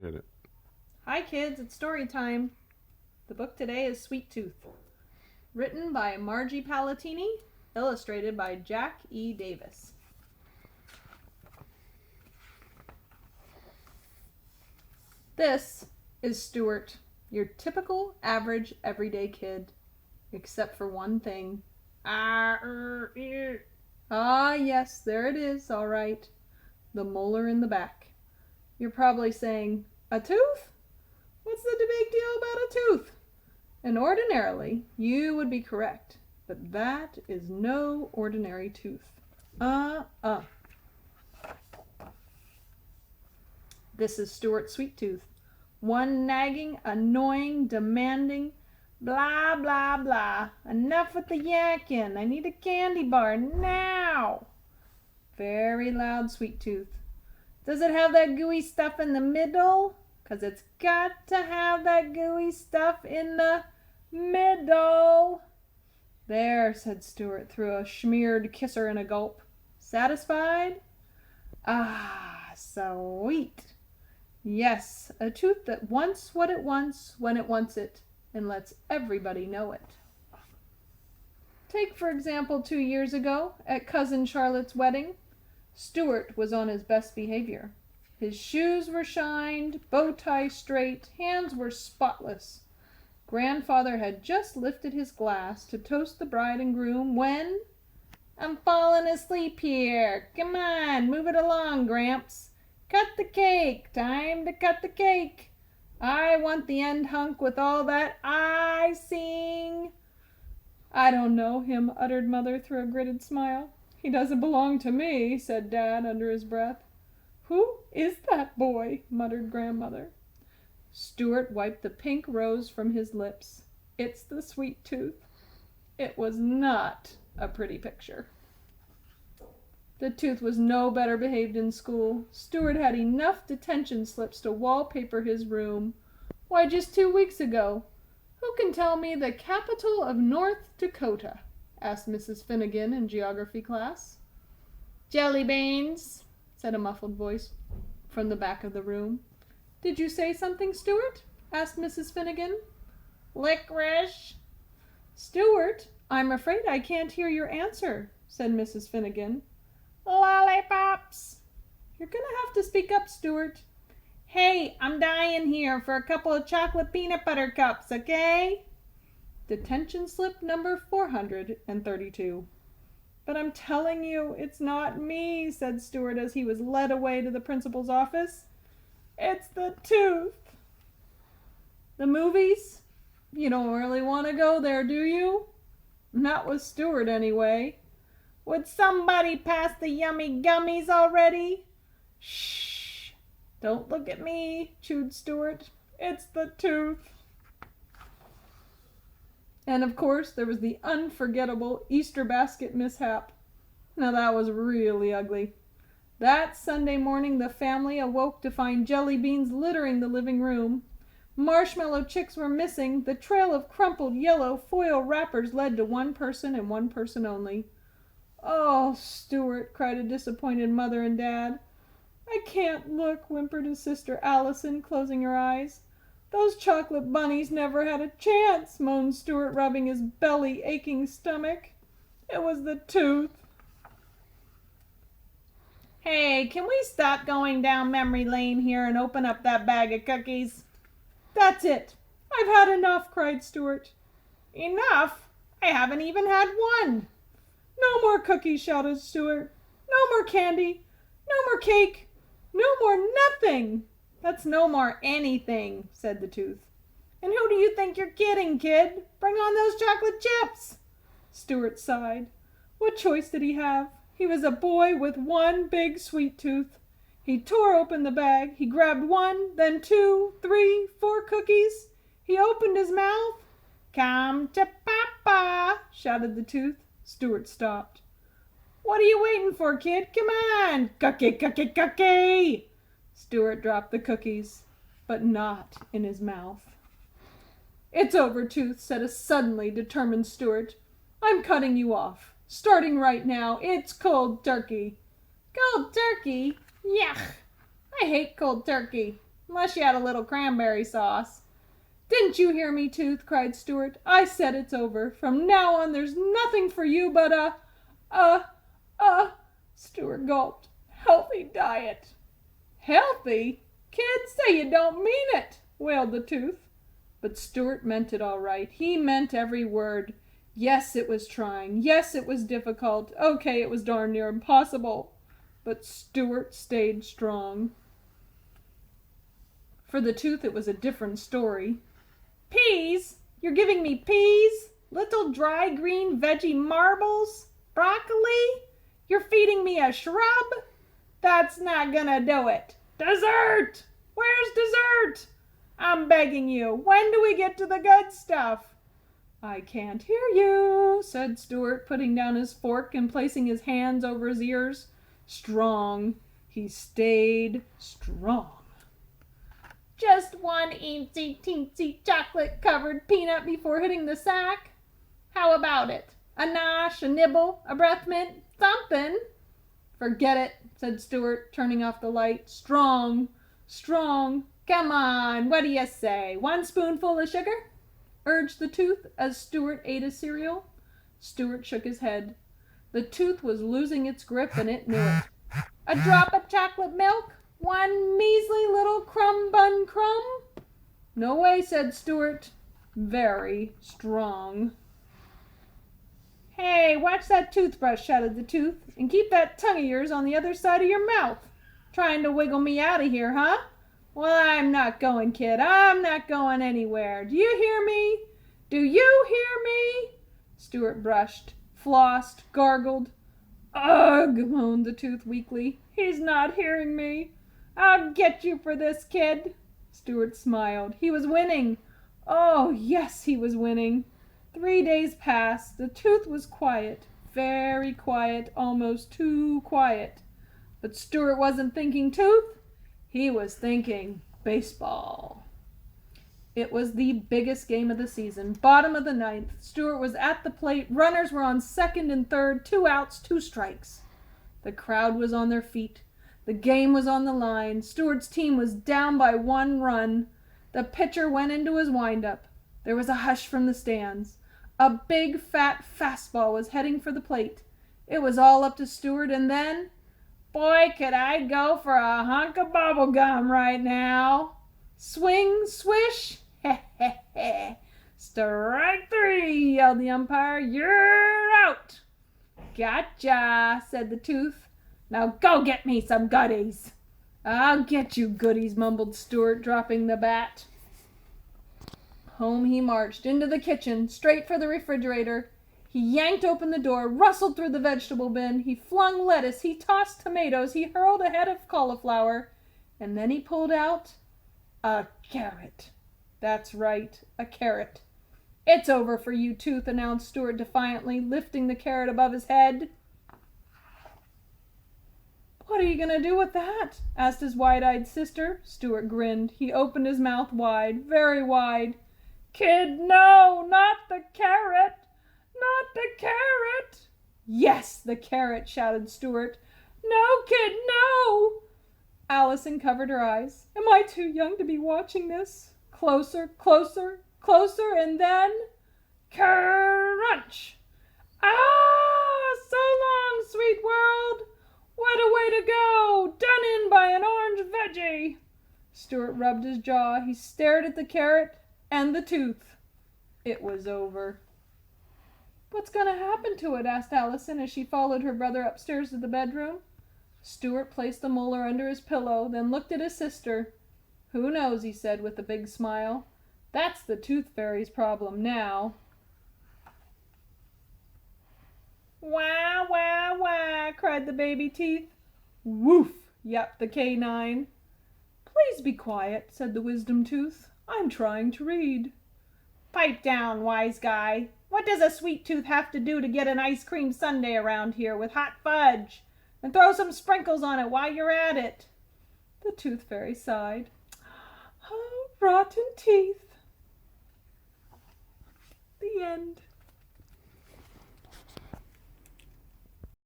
Hit it. Hi kids, it's story time. The book today is Sweet Tooth. Written by Margie Palatini, illustrated by Jack E. Davis. This is Stuart, your typical, average, everyday kid. Except for one thing. Ah, yes, there it is, all right. The molar in the back. You're probably saying, a tooth? What's the big deal about a tooth? And ordinarily, you would be correct, but that is no ordinary tooth. This is Stuart Sweet Tooth. One nagging, annoying, demanding, blah, blah, blah. Enough with the yakking. I need a candy bar now. Very loud Sweet Tooth. Does it have that gooey stuff in the middle? 'Cause it's got to have that gooey stuff in the middle. There, said Stuart through a smeared kisser in a gulp. Satisfied? Ah, sweet. Yes, a tooth that wants what it wants when it wants it, and lets everybody know it. Take, for example, 2 years ago, at Cousin Charlotte's wedding, Stuart was on his best behavior. His shoes were shined, bow tie straight, hands were spotless. Grandfather had just lifted his glass to toast the bride and groom when... I'm falling asleep here. Come on, move it along, Gramps. Cut the cake. Time to cut the cake. I want the end hunk with all that icing. I don't know him, uttered Mother through a gritted smile. He doesn't belong to me, said Dad under his breath. Who is that boy? Muttered Grandmother. Stuart wiped the pink rose from his lips. It's the Sweet Tooth. It was not a pretty picture. The tooth was no better behaved in school. Stuart had enough detention slips to wallpaper his room. Why, just 2 weeks ago. Who can tell me the capital of North Dakota? Asked Mrs. Finnegan in geography class. Jelly beans, said a muffled voice from the back of the room. Did you say something, Stuart? Asked Mrs. Finnegan. Licorice. Stuart, I'm afraid I can't hear your answer, said Mrs. Finnegan. Lollipops. You're going to have to speak up, Stuart. Hey, I'm dying here for a couple of chocolate peanut butter cups, okay? Detention slip number 432. But I'm telling you, it's not me, said Stuart as he was led away to the principal's office. It's the tooth. The movies? You don't really want to go there, do you? Not with Stuart, anyway. Would somebody pass the yummy gummies already? Shh. Don't look at me, chewed Stuart. It's the tooth. And of course, there was the unforgettable Easter basket mishap. Now that was really ugly. That Sunday morning, the family awoke to find jelly beans littering the living room. Marshmallow chicks were missing. The trail of crumpled yellow foil wrappers led to one person and one person only. Oh, Stuart, cried a disappointed mother and dad. I can't look, whimpered his sister Allison, closing her eyes. Those chocolate bunnies never had a chance, moaned Stuart, rubbing his belly-aching stomach. It was the tooth. Hey, can we stop going down memory lane here and open up that bag of cookies? That's it. I've had enough, cried Stuart. Enough? I haven't even had one. No more cookies, shouted Stuart. No more candy. No more cake. No more nothing. That's no more anything, said the tooth. And who do you think you're kidding, kid? Bring on those chocolate chips. Stuart sighed. What choice did he have? He was a boy with one big sweet tooth. He tore open the bag. He grabbed 1, then 2, 3, 4 cookies. He opened his mouth. Come to Papa, shouted the tooth. Stuart stopped. What are you waiting for, kid? Come on. Cookie, cookie, cookie. Stuart dropped the cookies, but not in his mouth. It's over, Tooth, said a suddenly determined Stuart. I'm cutting you off. Starting right now, it's cold turkey. Cold turkey? Yuck! I hate cold turkey. unless you had a little cranberry sauce. Didn't you hear me, Tooth? Cried Stuart. I said it's over. From now on there's nothing for you but Stuart gulped. Healthy diet. Healthy? Kid, say you don't mean it, wailed the Tooth. But Stuart meant it all right. He meant every word. Yes, it was trying. Yes, it was difficult. Okay, it was darn near impossible. But Stuart stayed strong. For the Tooth, it was a different story. Peas? You're giving me peas? Little dry green veggie marbles? Broccoli? You're feeding me a shrub? That's not gonna do it. Dessert! Where's dessert? I'm begging you, when do we get to the good stuff? I can't hear you, said Stuart, putting down his fork and placing his hands over his ears. Strong. He stayed strong. Just one eensy teensy chocolate-covered peanut before hitting the sack? How about it? A nosh, a nibble, a breath mint, something. Forget it, said Stuart, turning off the light. Strong, strong. Come on, what do you say? 1 spoonful of sugar? Urged the Tooth as Stuart ate his cereal. Stuart shook his head. The Tooth was losing its grip and it knew it. A drop of chocolate milk? 1 measly little crumb bun crumb? No way, said Stuart. Very strong. Hey, watch that toothbrush, shouted the Tooth, and keep that tongue of yours on the other side of your mouth. Trying to wiggle me out of here, huh? Well, I'm not going, kid. I'm not going anywhere. Do you hear me? Do you hear me? Stuart brushed, flossed, gargled. Ugh, moaned the Tooth weakly. He's not hearing me. I'll get you for this, kid. Stuart smiled. He was winning. Oh, yes, he was winning. 3 days passed. The Tooth was quiet, very quiet, almost too quiet. But Stuart wasn't thinking Tooth. He was thinking baseball. It was the biggest game of the season. Bottom of the 9th. Stuart was at the plate. Runners were on second and third. 2 outs, 2 strikes. The crowd was on their feet. The game was on the line. Stuart's team was down by 1 run. The pitcher went into his windup. There was a hush from the stands. A big, fat fastball was heading for the plate. It was all up to Stuart, and then, boy, could I go for a hunk of bubble gum right now. Swing, swish, heh, heh, heh. Strike 3, yelled the umpire. You're out. Gotcha, said the Tooth. Now go get me some goodies. I'll get you goodies, mumbled Stuart, dropping the bat. Home he marched, into the kitchen, straight for the refrigerator. He yanked open the door, rustled through the vegetable bin. He flung lettuce, he tossed tomatoes, he hurled a head of cauliflower, and then he pulled out a carrot. That's right, a carrot. It's over for you, Tooth, announced Stuart defiantly, lifting the carrot above his head. What are you going to do with that? Asked his wide-eyed sister. Stuart grinned. He opened his mouth wide, very wide. Kid, no, not the carrot. Not the carrot. Yes, the carrot, shouted Stuart. No, kid, no. Allison covered her eyes. Am I too young to be watching this? Closer, closer, closer, and then crunch. Ah, so long, sweet world. What a way to go! Done in by an orange veggie. Stuart rubbed his jaw. He stared at the carrot and the Tooth. It was over. What's going to happen to it? Asked Allison as she followed her brother upstairs to the bedroom. Stuart placed the molar under his pillow, then looked at his sister. Who knows, he said with a big smile. That's the Tooth Fairy's problem now. Wah, wah, wah, cried the baby teeth. Woof, yapped the canine. Please be quiet, said the wisdom tooth. I'm trying to read. Pipe down, wise guy. What does a sweet tooth have to do to get an ice cream sundae around here with hot fudge? And throw some sprinkles on it while you're at it. The Tooth Fairy sighed. Oh, rotten teeth. The end.